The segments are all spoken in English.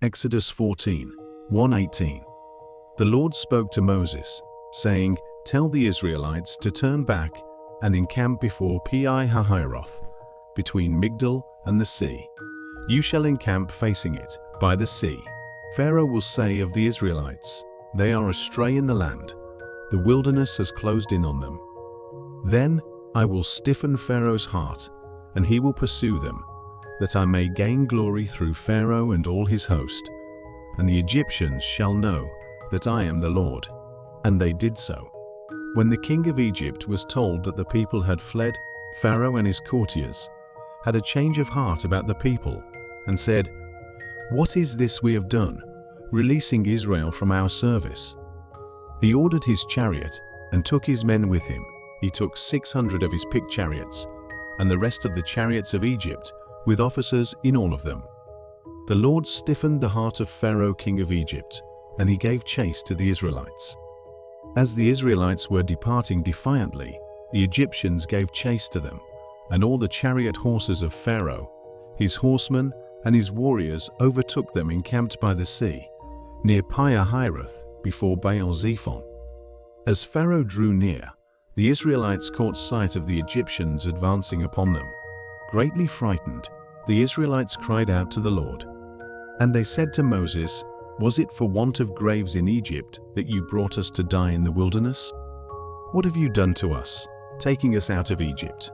Exodus 14:1-18. The Lord spoke to Moses, saying, "Tell the Israelites to turn back and encamp before Pi Hahiroth, between Migdal and the sea. You shall encamp facing it, by the sea. Pharaoh will say of the Israelites, 'They are astray in the land. The wilderness has closed in on them.' Then I will stiffen Pharaoh's heart, and he will pursue them, that I may gain glory through Pharaoh and all his host. And the Egyptians shall know that I am the Lord." And they did so. When the king of Egypt was told that the people had fled, Pharaoh and his courtiers had a change of heart about the people, and said, "What is this we have done, releasing Israel from our service?" He ordered his chariot and took his men with him. He took 600 of his picked chariots, and the rest of the chariots of Egypt, with officers in all of them. The Lord stiffened the heart of Pharaoh king of Egypt, and he gave chase to the Israelites. As the Israelites were departing defiantly, the Egyptians gave chase to them, and all the chariot horses of Pharaoh, his horsemen, and his warriors overtook them encamped by the sea, near Pi Hahiroth, before Baal-zephon. As Pharaoh drew near, the Israelites caught sight of the Egyptians advancing upon them. Greatly frightened, the Israelites cried out to the Lord. And they said to Moses, "Was it for want of graves in Egypt that you brought us to die in the wilderness? What have you done to us, taking us out of Egypt?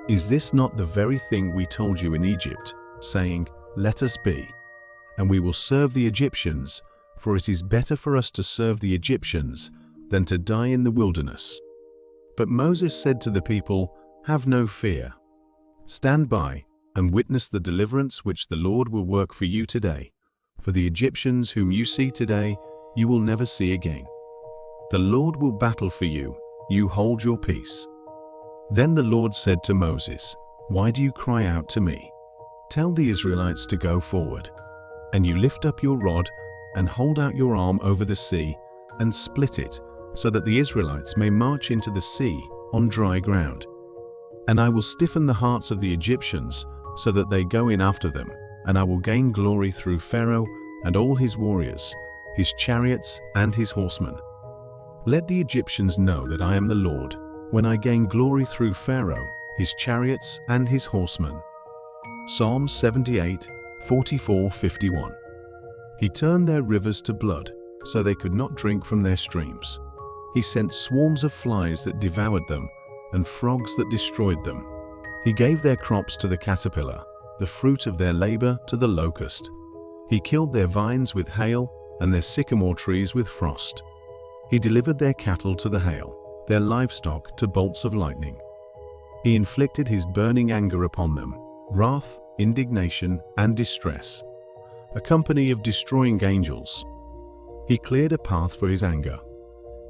Is this not the very thing we told you in Egypt, saying, 'Let us be, and we will serve the Egyptians, for it is better for us to serve the Egyptians than to die in the wilderness?'" But Moses said to the people, "Have no fear. Stand by and witness the deliverance which the Lord will work for you today. For the Egyptians whom you see today, you will never see again. The Lord will battle for you. You hold your peace." Then the Lord said to Moses, "Why do you cry out to me? Tell the Israelites to go forward. And you lift up your rod and hold out your arm over the sea and split it, so that the Israelites may march into the sea on dry ground. And I will stiffen the hearts of the Egyptians, so that they go in after them, and I will gain glory through Pharaoh and all his warriors, his chariots and his horsemen. Let the Egyptians know that I am the Lord, when I gain glory through Pharaoh, his chariots and his horsemen." Psalm 78:44-51. He turned their rivers to blood, so they could not drink from their streams. He sent swarms of flies that devoured them, and frogs that destroyed them. He gave their crops to the caterpillar, the fruit of their labor to the locust. He killed their vines with hail, and their sycamore trees with frost. He delivered their cattle to the hail, their livestock to bolts of lightning. He inflicted his burning anger upon them, wrath, indignation, and distress, a company of destroying angels. He cleared a path for his anger.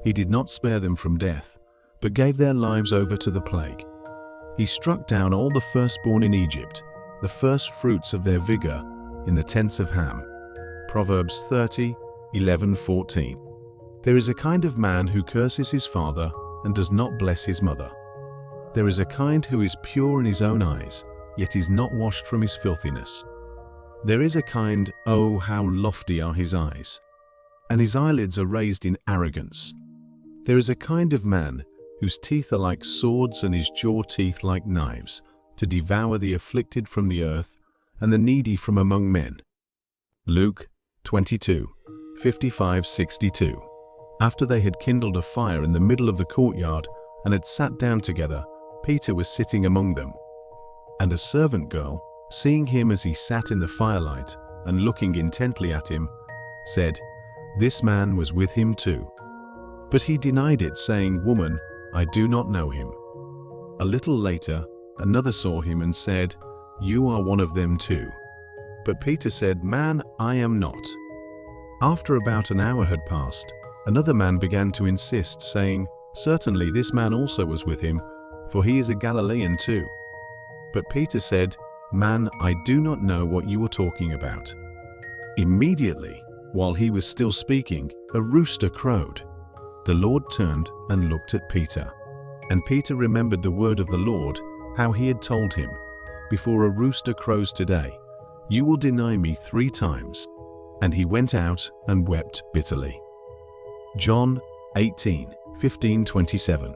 He did not spare them from death, but gave their lives over to the plague. He struck down all the firstborn in Egypt, the first fruits of their vigor in the tents of Ham. Proverbs 30:11-14. There is a kind of man who curses his father and does not bless his mother. There is a kind who is pure in his own eyes, yet is not washed from his filthiness. There is a kind, oh, how lofty are his eyes, and his eyelids are raised in arrogance. There is a kind of man whose teeth are like swords and his jaw teeth like knives, to devour the afflicted from the earth and the needy from among men. Luke 22:55-62. After they had kindled a fire in the middle of the courtyard and had sat down together, Peter was sitting among them. And a servant girl, seeing him as he sat in the firelight and looking intently at him, said, "This man was with him too." But he denied it, saying, "Woman, I do not know him." A little later, another saw him and said, "You are one of them too." But Peter said, "Man, I am not." After about an hour had passed, another man began to insist, saying, "Certainly this man also was with him, for he is a Galilean too." But Peter said, "Man, I do not know what you are talking about." Immediately, while he was still speaking, a rooster crowed. The Lord turned and looked at Peter. And Peter remembered the word of the Lord, how he had told him, "Before a rooster crows today, you will deny me 3 times." and he went out and wept bitterly. John 18:15-27.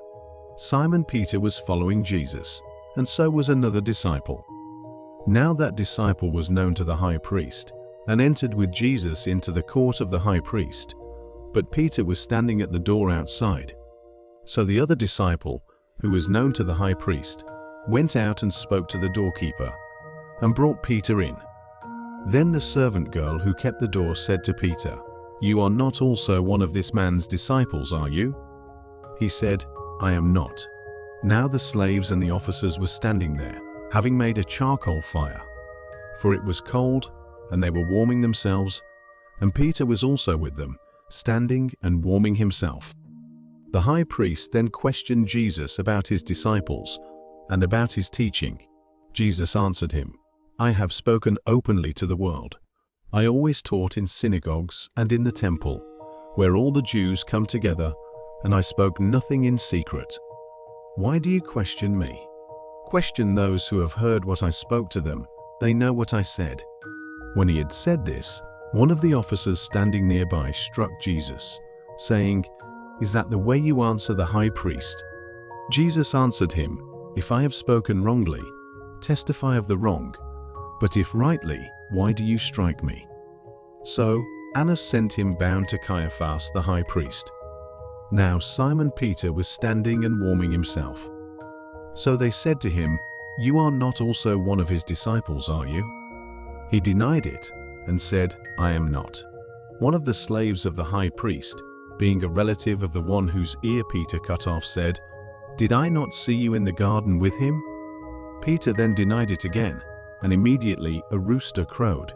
Simon Peter was following Jesus, and so was another disciple. Now that disciple was known to the high priest, and entered with Jesus into the court of the high priest, but Peter was standing at the door outside. So the other disciple, who was known to the high priest, went out and spoke to the doorkeeper, and brought Peter in. Then the servant girl who kept the door said to Peter, "You are not also one of this man's disciples, are you?" He said, "I am not." Now the slaves and the officers were standing there, having made a charcoal fire, for it was cold, and they were warming themselves, and Peter was also with them, standing and warming himself. The high priest then questioned Jesus about his disciples and about his teaching. Jesus answered him, "I have spoken openly to the world. I always taught in synagogues and in the temple, where all the Jews come together, and I spoke nothing in secret. Why do you question me? Question those who have heard what I spoke to them. They know what I said." When he had said this, one of the officers standing nearby struck Jesus, saying, "Is that the way you answer the high priest?" Jesus answered him, "If I have spoken wrongly, testify of the wrong. But if rightly, why do you strike me?" So Annas sent him bound to Caiaphas the high priest. Now Simon Peter was standing and warming himself. So they said to him, "You are not also one of his disciples, are you?" He denied it and said, "I am not." One of the slaves of the high priest, being a relative of the one whose ear Peter cut off, said, "Did I not see you in the garden with him?" Peter then denied it again, and immediately a rooster crowed.